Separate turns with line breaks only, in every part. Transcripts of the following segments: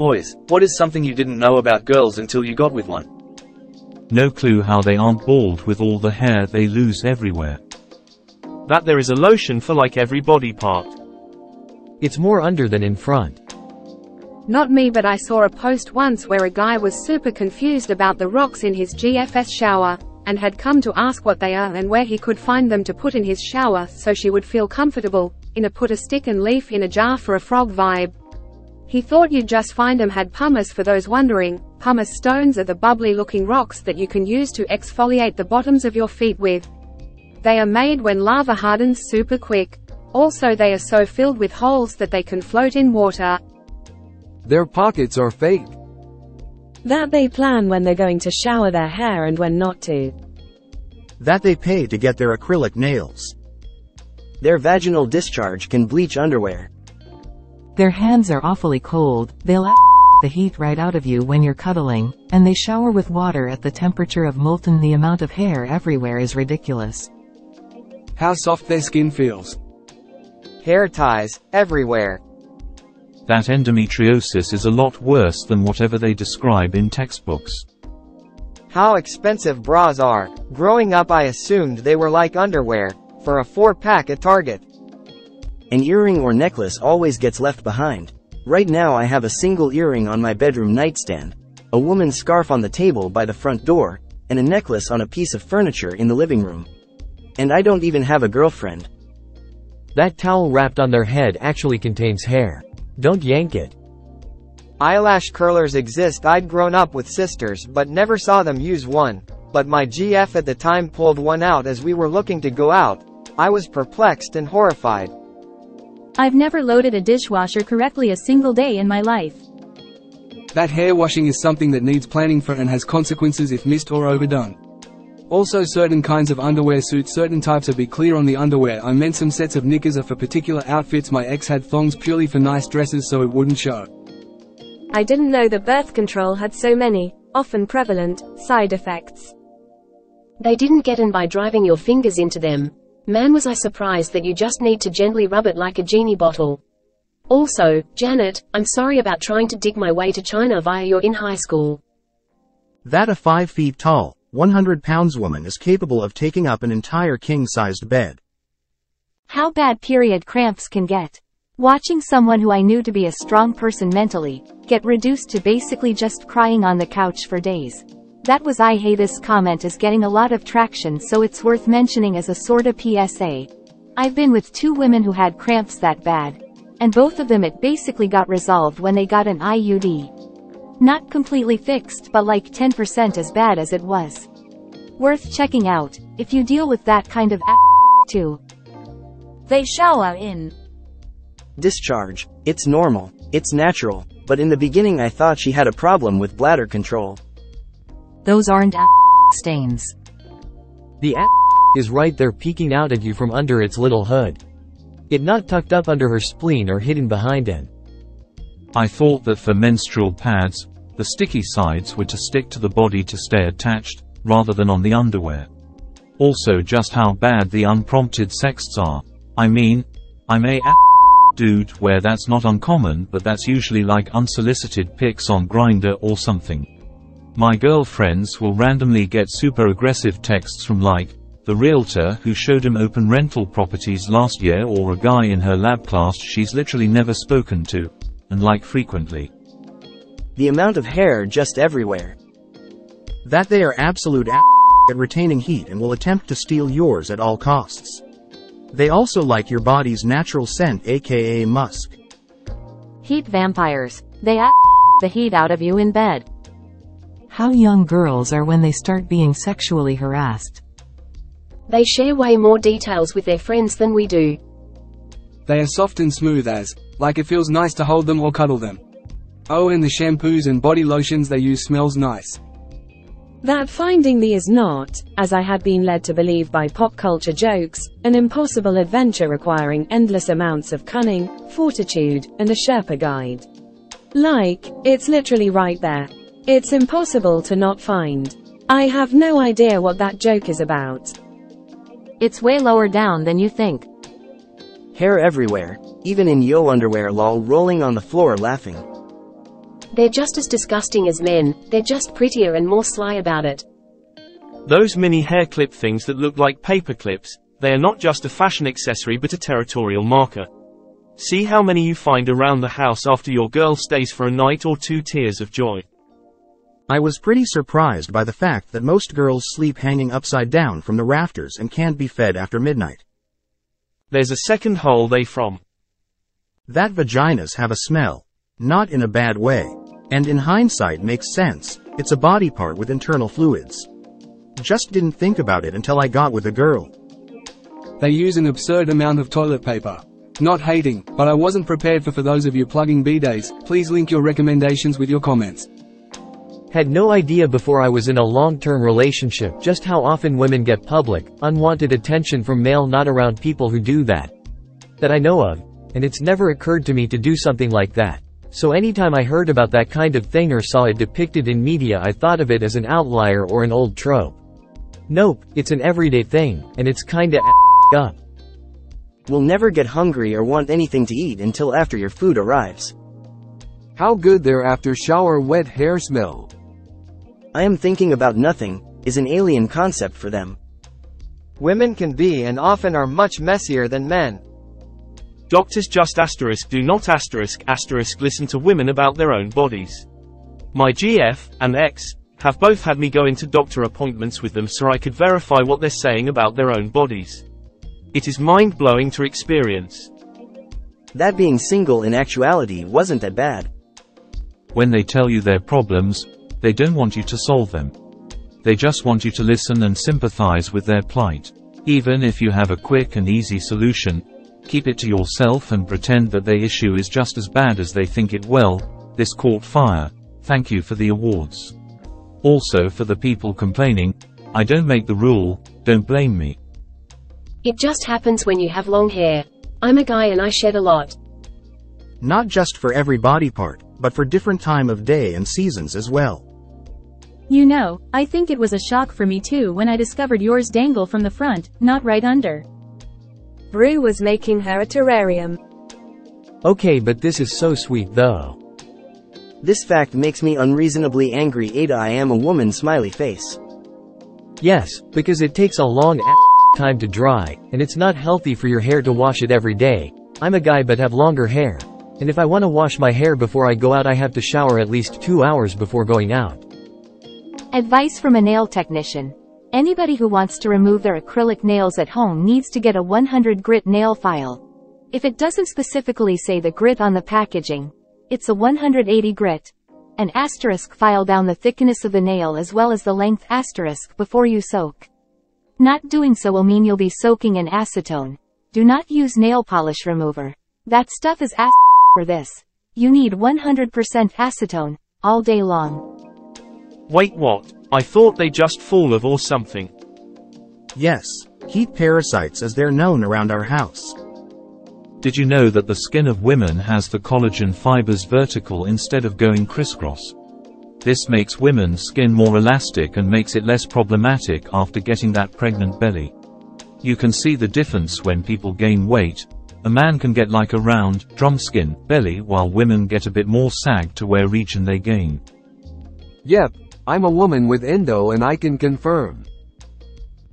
Boys, what is something you didn't know about girls until you got with one?
No clue how they aren't bald with all the hair they lose everywhere.
That there is a lotion for like every body part.
It's more under than in front.
Not me, but I saw a post once where a guy was super confused about the rocks in his GFS shower, and had come to ask what they are and where he could find them to put in his shower so she would feel comfortable, in a put a stick and leaf in a jar for a frog vibe. He thought you'd just find them had pumice. For those wondering, pumice stones are the bubbly looking rocks that you can use to exfoliate the bottoms of your feet with. They are made when lava hardens super quick. Also, they are so filled with holes that they can float in water.
Their pockets are fake.
That they plan when they're going to shower their hair and when not to.
That they pay to get their acrylic nails.
Their vaginal discharge can bleach underwear.
Their hands are awfully cold, they'll the heat right out of you when you're cuddling, and they shower with water at the temperature of molten. The amount of hair everywhere is ridiculous.
How soft their skin feels.
Hair ties, everywhere.
That endometriosis is a lot worse than whatever they describe in textbooks.
How expensive bras are. Growing up I assumed they were like underwear, for a 4-pack at Target.
An earring or necklace always gets left behind. Right now I have a single earring on my bedroom nightstand, a woman's scarf on the table by the front door, and a necklace on a piece of furniture in the living room. And I don't even have a girlfriend.
That towel wrapped on their head actually contains hair. Don't yank it.
Eyelash curlers exist. I'd grown up with sisters but never saw them use one, but my GF at the time pulled one out as we were looking to go out. I was perplexed and horrified.
I've never loaded a dishwasher correctly a single day in my life.
That hair washing is something that needs planning for and has consequences if missed or overdone. Also, certain kinds of underwear suit certain types of. Be clear on the underwear, I meant some sets of knickers are for particular outfits. My ex had thongs purely for nice dresses so it wouldn't show.
I didn't know that birth control had so many, often prevalent, side effects.
They didn't get in by driving your fingers into them. Man, was I surprised that you just need to gently rub it like a genie bottle. Also, Janet, I'm sorry about trying to dig my way to China via you're in high school.
That a 5 feet tall, 100 pounds woman is capable of taking up an entire king-sized bed.
How bad period cramps can get. Watching someone who I knew to be a strong person mentally, get reduced to basically just crying on the couch for days. That was I. Hey, this comment is getting a lot of traction, so it's worth mentioning as a sorta PSA. I've been with 2 women who had cramps that bad. And both of them it basically got resolved when they got an IUD. Not completely fixed, but like 10% as bad as it was. Worth checking out, if you deal with that kind of too.
They shower in
Discharge. It's normal. It's natural. But in the beginning I thought she had a problem with bladder control.
Those aren't stains.
The is right there peeking out at you from under its little hood. It not tucked up under her spleen or hidden behind it.
I thought that for menstrual pads, the sticky sides were to stick to the body to stay attached, rather than on the underwear. Also, just how bad the unprompted sexts are. I mean, I'm a dude where that's not uncommon, but that's usually like unsolicited pics on Grindr or something. My girlfriends will randomly get super aggressive texts from like, the realtor who showed him open rental properties last year, or a guy in her lab class she's literally never spoken to, and like frequently.
The amount of hair just everywhere.
That they are absolute at retaining heat and will attempt to steal yours at all costs. They also like your body's natural scent, aka musk.
Heat vampires. They the heat out of you in bed.
How young girls are when they start being sexually harassed.
They share way more details with their friends than we do.
They are soft and smooth as, like it feels nice to hold them or cuddle them. Oh, and the shampoos and body lotions they use smells nice.
That finding the is not, as I had been led to believe by pop culture jokes, an impossible adventure requiring endless amounts of cunning, fortitude, and a Sherpa guide. Like, it's literally right there. It's impossible to not find. I have no idea what that joke is about.
It's way lower down than you think.
Hair everywhere, even in yo underwear, lol, rolling on the floor laughing.
They're just as disgusting as men, they're just prettier and more sly about it.
Those mini hair clip things that look like paper clips, they are not just a fashion accessory but a territorial marker. See how many you find around the house after your girl stays for a night or two. Tears of joy.
I was pretty surprised by the fact that most girls sleep hanging upside down from the rafters and can't be fed after midnight.
There's a second hole they from.
That vaginas have a smell. Not in a bad way. And in hindsight makes sense, it's a body part with internal fluids. Just didn't think about it until I got with a girl.
They use an absurd amount of toilet paper. Not hating, but I wasn't prepared for those of you plugging bidets. Please link your recommendations with your comments.
Had no idea before I was in a long-term relationship just how often women get public, unwanted attention from male not around people who do that. That I know of, and it's never occurred to me to do something like that. So anytime I heard about that kind of thing or saw it depicted in media, I thought of it as an outlier or an old trope. Nope, it's an everyday thing, and it's kinda up.
Will never get hungry or want anything to eat until after your food arrives.
How good their after shower wet hair smell.
I am thinking about nothing, is an alien concept for them.
Women can be and often are much messier than men.
Doctors just do not listen to women about their own bodies. My GF and ex have both had me go into doctor appointments with them so I could verify what they're saying about their own bodies. It is mind-blowing to experience.
That being single in actuality wasn't that bad.
When they tell you their problems, they don't want you to solve them. They just want you to listen and sympathize with their plight. Even if you have a quick and easy solution, keep it to yourself and pretend that their issue is just as bad as they think it. Well, this caught fire. Thank you for the awards. Also for the people complaining, I don't make the rule, don't blame me.
It just happens when you have long hair. I'm a guy and I shed a lot.
Not just for every body part, but for different time of day and seasons as well.
You know, I think it was a shock for me too when I discovered yours dangle from the front, not right under.
Rue was making her a terrarium.
Okay, but this is so sweet though.
This fact makes me unreasonably angry. Ada, I am a woman. Smiley face.
Yes, because it takes a long time to dry, and it's not healthy for your hair to wash it every day. I'm a guy but have longer hair. And if I want to wash my hair before I go out, I have to shower at least 2 hours before going out.
Advice from a nail technician. Anybody who wants to remove their acrylic nails at home needs to get a 100 grit nail file. If it doesn't specifically say the grit on the packaging, it's a 180 grit. An asterisk file down the thickness of the nail as well as the length asterisk before you soak. Not doing so will mean you'll be soaking in acetone. Do not use nail polish remover. That stuff is for this. You need 100% acetone, all day long.
Wait, what? I thought they just fall of or something.
Yes, heat parasites as they're known around our house.
Did you know that the skin of women has the collagen fibers vertical instead of going crisscross? This makes women's skin more elastic and makes it less problematic after getting that pregnant belly. You can see the difference when people gain weight. A man can get like a round, drum skin belly while women get a bit more sag to where region they gain.
Yep, I'm a woman with endo and I can confirm.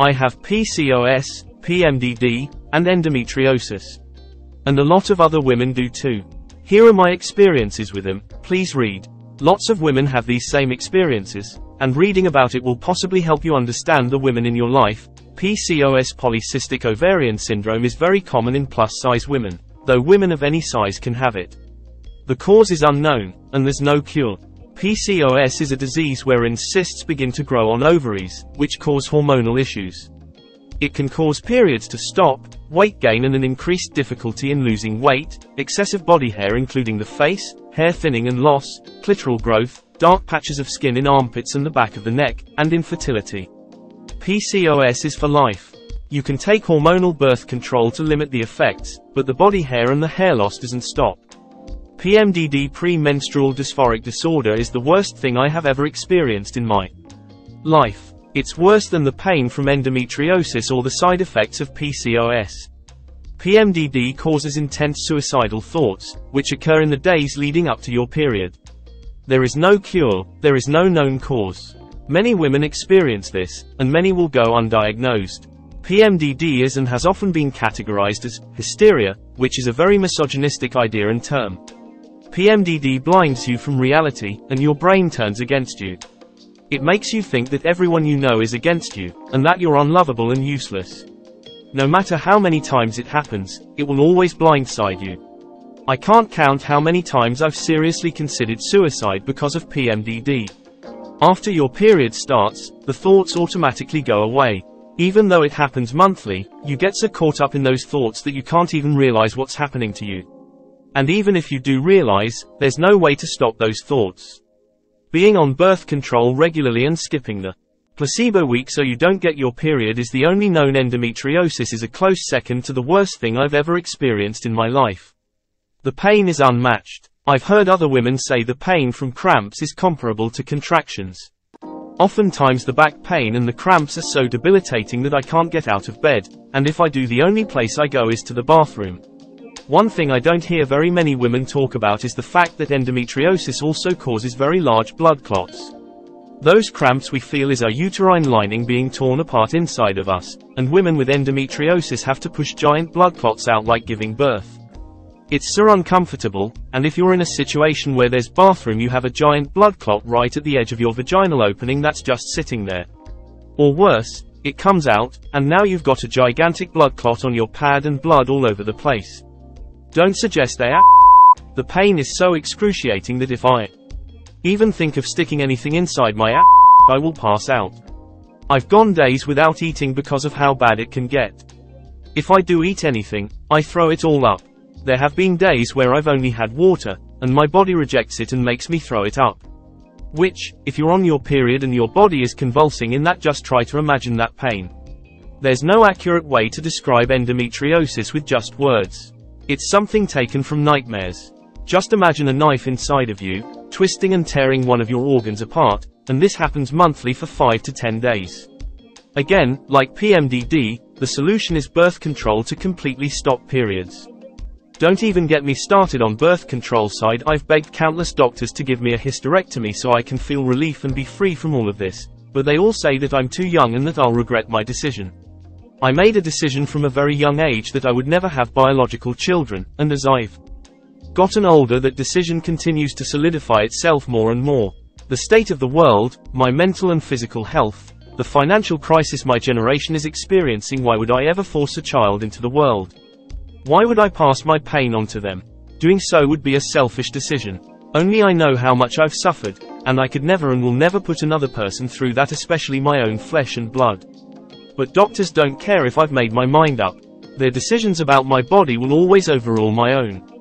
I have PCOS, PMDD, and endometriosis. And a lot of other women do too. Here are my experiences with them, please read. Lots of women have these same experiences, and reading about it will possibly help you understand the women in your life. PCOS, polycystic ovarian syndrome, is very common in plus-size women, though women of any size can have it. The cause is unknown, and there's no cure. PCOS is a disease wherein cysts begin to grow on ovaries, which cause hormonal issues. It can cause periods to stop, weight gain and an increased difficulty in losing weight, excessive body hair including the face, hair thinning and loss, clitoral growth, dark patches of skin in armpits and the back of the neck, and infertility. PCOS is for life. You can take hormonal birth control to limit the effects, but the body hair and the hair loss doesn't stop. PMDD, premenstrual dysphoric disorder, is the worst thing I have ever experienced in my life. It's worse than the pain from endometriosis or the side effects of PCOS. PMDD causes intense suicidal thoughts, which occur in the days leading up to your period. There is no cure, there is no known cause. Many women experience this, and many will go undiagnosed. PMDD is and has often been categorized as hysteria, which is a very misogynistic idea and term. PMDD blinds you from reality, and your brain turns against you. It makes you think that everyone you know is against you, and that you're unlovable and useless. No matter how many times it happens, it will always blindside you. I can't count how many times I've seriously considered suicide because of PMDD. After your period starts, the thoughts automatically go away. Even though it happens monthly, you get so caught up in those thoughts that you can't even realize what's happening to you. And even if you do realize, there's no way to stop those thoughts. Being on birth control regularly and skipping the placebo week so you don't get your period is the only known. Endometriosis is a close second to the worst thing I've ever experienced in my life. The pain is unmatched. I've heard other women say the pain from cramps is comparable to contractions. Oftentimes the back pain and the cramps are so debilitating that I can't get out of bed, and if I do, the only place I go is to the bathroom. One thing I don't hear very many women talk about is the fact that endometriosis also causes very large blood clots. Those cramps we feel is our uterine lining being torn apart inside of us, and women with endometriosis have to push giant blood clots out like giving birth. It's so uncomfortable, and if you're in a situation where there's bathroom, you have a giant blood clot right at the edge of your vaginal opening that's just sitting there. Or worse, it comes out, and now you've got a gigantic blood clot on your pad and blood all over the place. Don't suggest they The pain is so excruciating that if I even think of sticking anything inside my I will pass out. I've gone days without eating because of how bad it can get. If I do eat anything, I throw it all up. There have been days where I've only had water, and my body rejects it and makes me throw it up. Which, if you're on your period and your body is convulsing in that, just try to imagine that pain. There's no accurate way to describe endometriosis with just words. It's something taken from nightmares. Just imagine a knife inside of you, twisting and tearing one of your organs apart, and this happens monthly for 5 to 10 days. Again, like PMDD, the solution is birth control to completely stop periods. Don't even get me started on birth control side. I've begged countless doctors to give me a hysterectomy so I can feel relief and be free from all of this, but they all say that I'm too young and that I'll regret my decision. I made a decision from a very young age that I would never have biological children, and as I've gotten older, that decision continues to solidify itself more and more. The state of the world, my mental and physical health, the financial crisis my generation is experiencing. Why would I ever force a child into the world? Why would I pass my pain on to them? Doing so would be a selfish decision. Only I know how much I've suffered, and I could never and will never put another person through that, especially my own flesh and blood. But doctors don't care if I've made my mind up. Their decisions about my body will always overrule my own.